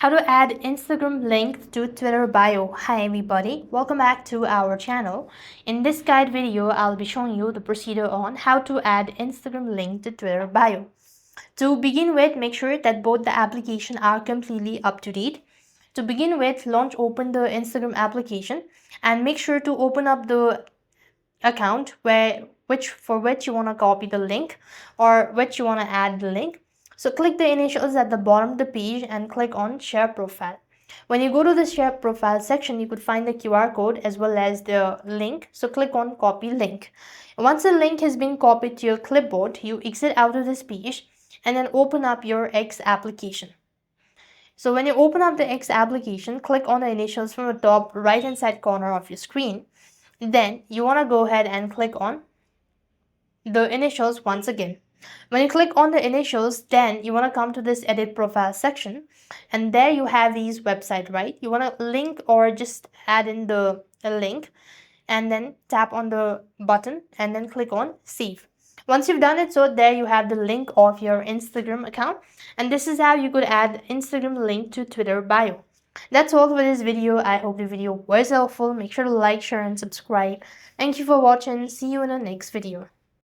How to add Instagram link to Twitter bio. Hi everybody, welcome back to our channel. In this guide video, I'll be showing you the procedure on how to add Instagram link to Twitter bio. To begin with, make sure that both the application are completely up to date. To begin with, open the Instagram application and make sure to open up the account for which you want to copy the link or which you want to add the link. So click the initials at the bottom of the page and click on share profile. When you go to the share profile section, you could find the QR code as well as the link. So click on copy link. Once the link has been copied to your clipboard, you exit out of this page and then open up your X application. So when you open up the X application, click on the initials from the top right hand side corner of your screen. Then you want to go ahead and click on the initials once again. When you click on the initials, then you want to come to this edit profile section, and there you have these website, right? You want to link or just add in the link and then tap on the button and then click on save. Once you've done it, so there you have the link of your Instagram account, and this is how you could add Instagram link to Twitter bio. That's all for this video. I hope the video was helpful. Make sure to like, share and subscribe. Thank you for watching. See you in the next video.